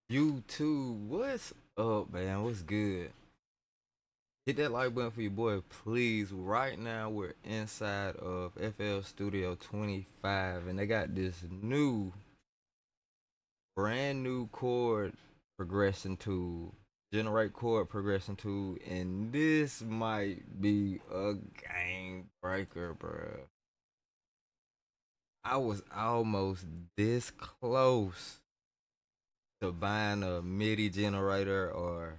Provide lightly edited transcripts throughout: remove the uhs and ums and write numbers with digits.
YouTube, what's up, man? What's good? Hit that like button for your boy, please. Right now, we're inside of FL Studio 25, and they got this brand new chord progression tool, generate chord progression tool, and this might be a game breaker, bruh. I was almost this close to buying a MIDI generator or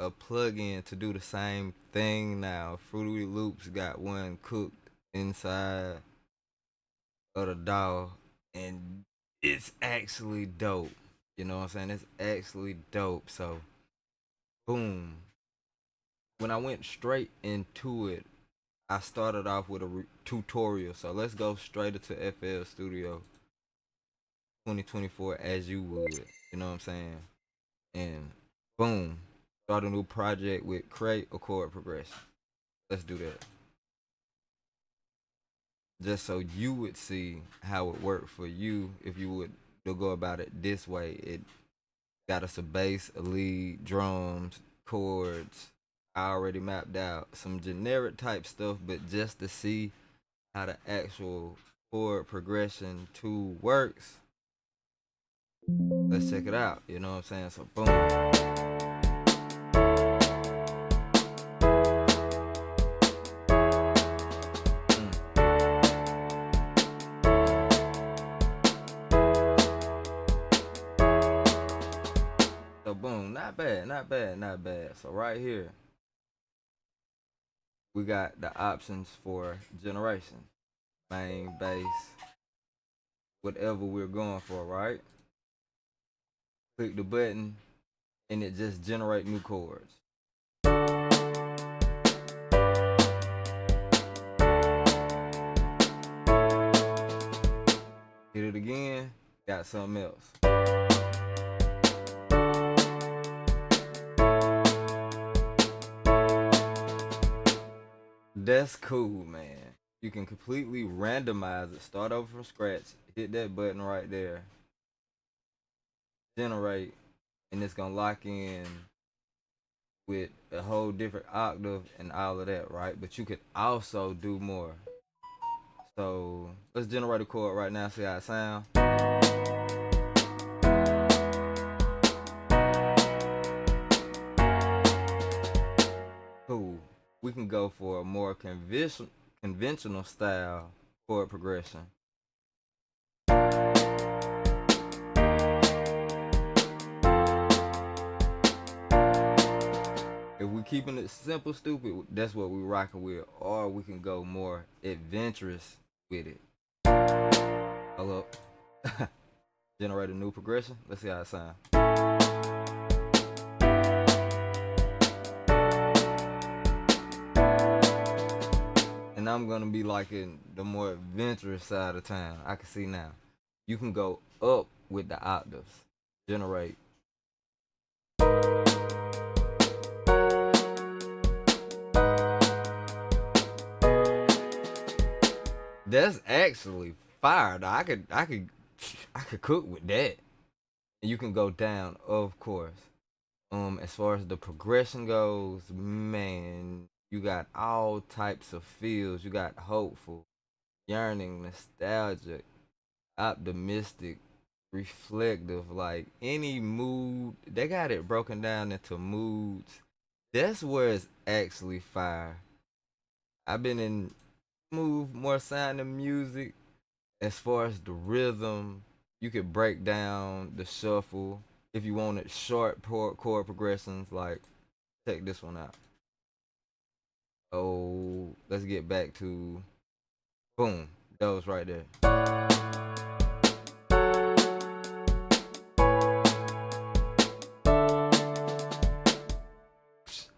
a plug-in to do the same thing now. Fruity Loops got one cooked inside of the DAW, and it's actually dope. You know what I'm saying? It's actually dope. So, boom. When I went straight into it, I started off with a tutorial. So let's go straight into FL Studio 2024 as you would. You know what I'm saying? And boom, start a new project with create a chord progression. Let's do that. Just so you would see how it worked for you if you would go about it this way. It got us a bass, a lead, drums, chords. I already mapped out some generic type stuff, but just to see how the actual chord progression tool works, let's check it out. You know what I'm saying? So boom. Mm. So boom, not bad, not bad, not bad. So right here, we got the options for generation, main, bass, whatever we're going for, right? Click the button and it just generate new chords. Hit it again, got something else. That's cool, man. You can completely randomize it, start over from scratch, hit that button right there, generate, and it's gonna lock in with a whole different octave and all of that, right? But you could also do more. So let's generate a chord right now, see how it sounds. Cool. We can go for a more conventional style chord progression. If we keeping it simple, stupid, that's what we rocking with. Or we can go more adventurous with it. Hold up. Generate a new progression. Let's see how it sounds. And I'm gonna be like in the more adventurous side of town. I can see now. You can go up with the octaves. Generate. That's actually fire. I could cook with that. And you can go down, of course. As far as the progression goes, man, you got all types of feels. You got hopeful, yearning, nostalgic, optimistic, reflective, like any mood. They got it broken down into moods. That's where it's actually fire. I've been in move more sound and music. As far as the rhythm, you could break down the shuffle if you wanted short chord progressions. Like, check this one out. Oh, let's get back to boom. Those right there.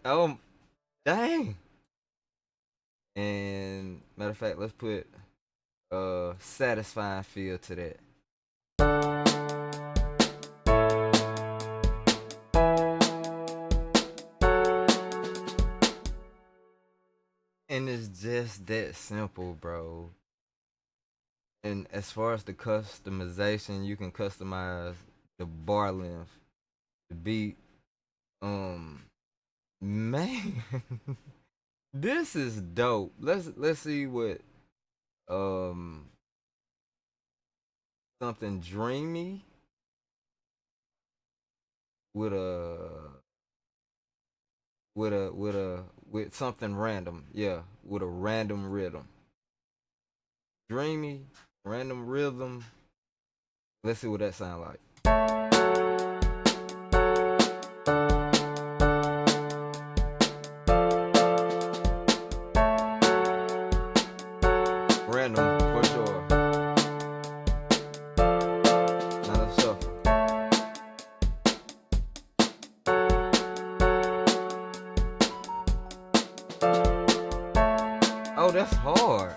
Oh, dang. And matter of fact, let's put satisfying feel to that. And it's just that simple, bro. And as far as the customization, you can customize the bar length. the beat. Um, man, this is dope. Let's see what um something dreamy with with something random. Yeah, with a random rhythm. Dreamy, random rhythm. Let's see what that sound like. Random for sure. Now let's shuffle. Oh, that's hard.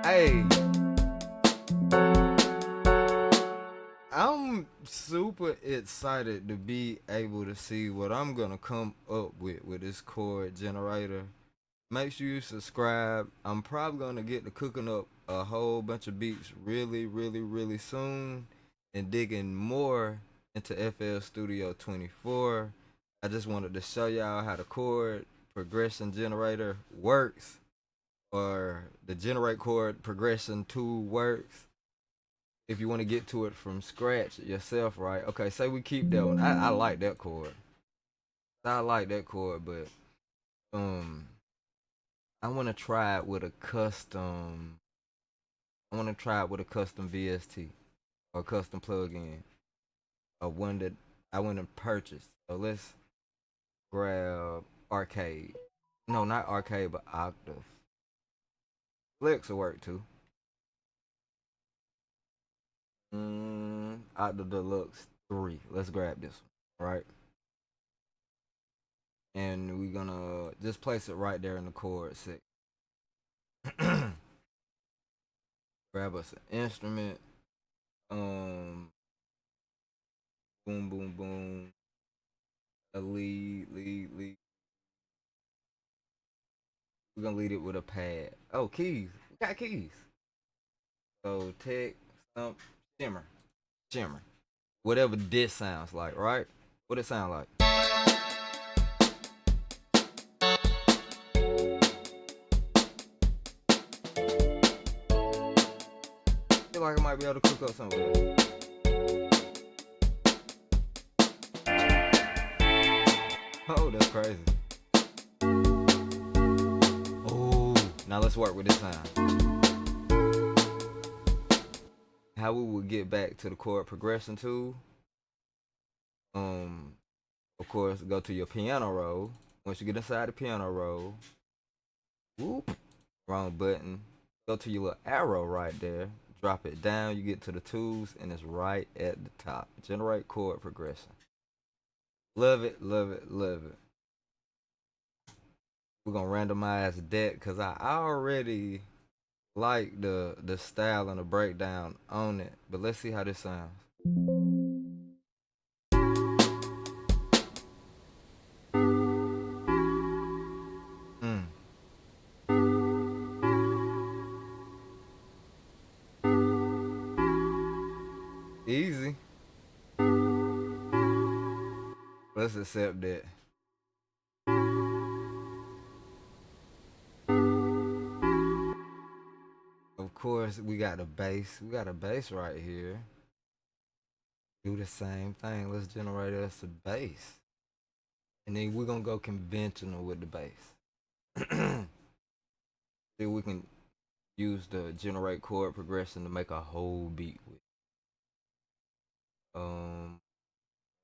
Hey, I'm super excited to be able to see what I'm gonna come up with this chord generator. Make sure you subscribe. I'm probably gonna get to cooking up a whole bunch of beats really soon and digging more into FL Studio 24. I just wanted to show y'all how the chord progression generator works, or the generate chord progression tool works. If you want to get to it from scratch yourself, right? Okay, say we keep that one. I like that chord. I like that chord, but um I want to try it with a custom. I want to try it with a custom VST or custom plugin, or one that I want to purchase. So let's grab Arcade. No, not Arcade, but Octave. Flex will work too. Octave Deluxe 3. Let's grab this one, right? And we're gonna just place it right there in the chord section. Grab us an instrument. Boom, boom, boom. A lead. We're gonna lead it with a pad. Oh, keys. We got keys. So tech, stump, shimmer. Whatever this sounds like, right? What it sound like? Feel like I might be able to cook up some of this. Oh, that's crazy. Oh, now let's work with this sound. How we would get back to the chord progression tool. Of course, go to your piano roll. Once you get inside the piano roll, whoop, wrong button. Go to your little arrow right there. Drop it down. You get to the tools, and it's right at the top. Generate chord progression. Love it. We're gonna randomize that because I already like the style and the breakdown on it. But let's see how this sounds. Mm. Easy. Let's accept that. Of course, we got a bass. We got a bass right here. Do the same thing. Let's generate us a bass. And then we're gonna go conventional with the bass. See, we can use the generate chord progression to make a whole beat with.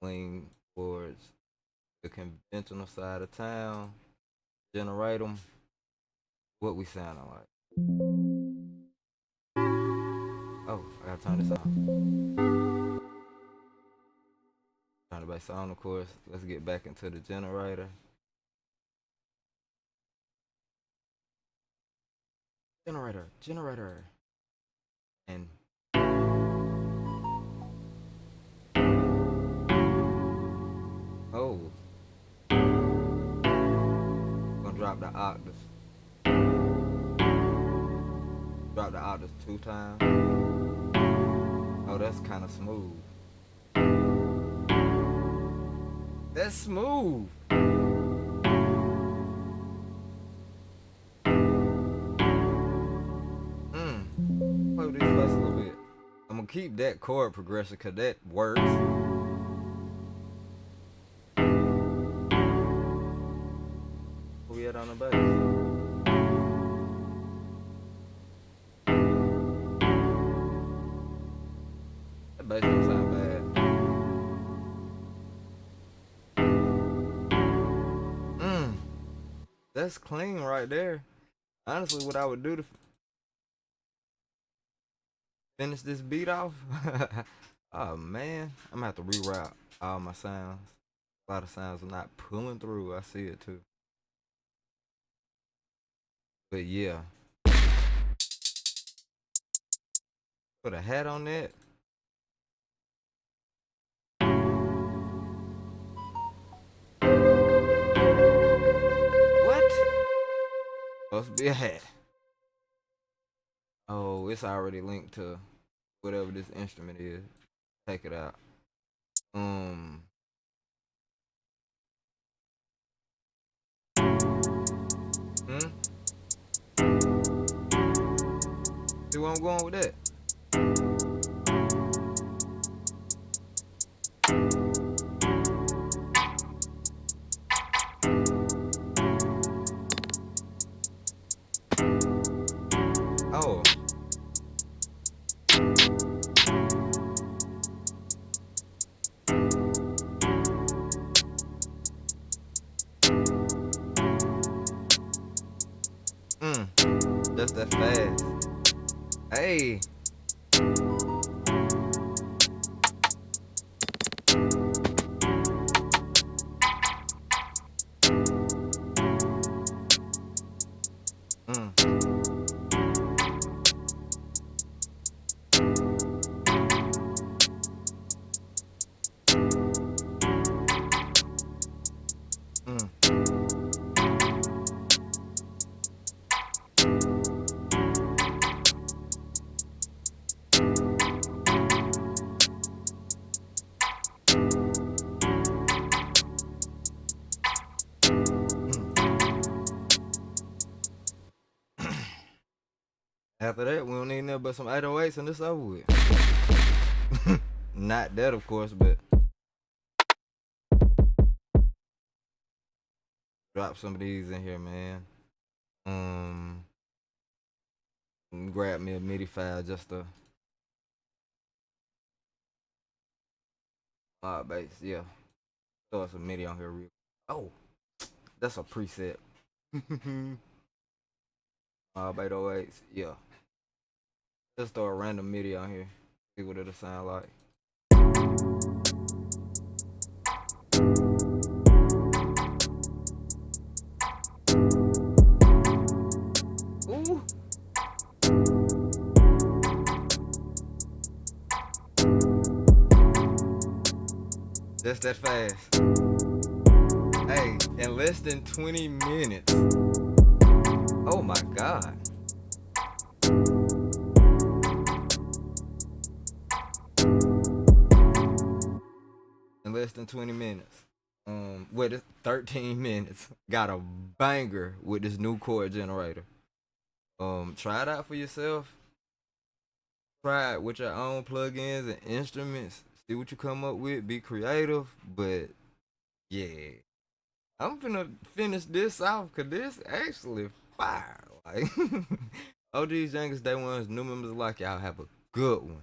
Lean towards the conventional side of town. Generate them. What we sounding like? Oh, I gotta turn this on. Turn the bass on, of course. Let's get back into the generator. Generator. And oh, gonna drop the octaves. Drop the octaves 2 times. Oh, that's kind of smooth. That's smooth. Play with these buttons a little bit. I'm gonna keep that chord progression because that works. Where we at on the bass? That bass don't sound bad. That's clean right there. Honestly, what I would do to finish this beat off, oh man, I'm gonna have to reroute all my sounds. A lot of sounds are not pulling through. I see it too. But yeah, put a hat on that. What? Supposed to be a hat. Oh, it's already linked to whatever this instrument is. Take it out. Hmm. See where I'm going with that? Oh. Just that fast. Hey. After that, we don't need nothing but some 808s and this over with. Not that, of course, but drop some of these in here, man. Grab me a MIDI file just to bass, yeah. Throw some MIDI on here real. Oh, that's a preset. 808s, yeah. Just throw a random MIDI on here. See what it'll sound like. Ooh. Just that fast. Hey, in less than 20 minutes. Oh my God. In less than 20 minutes. With 13 minutes. Got a banger with this new chord generator. Try it out for yourself. Try it with your own plugins and instruments. See what you come up with. Be creative. But yeah. I'm finna finish this off because this actually fire. Like OG's youngest day ones, new members like y'all have a good one.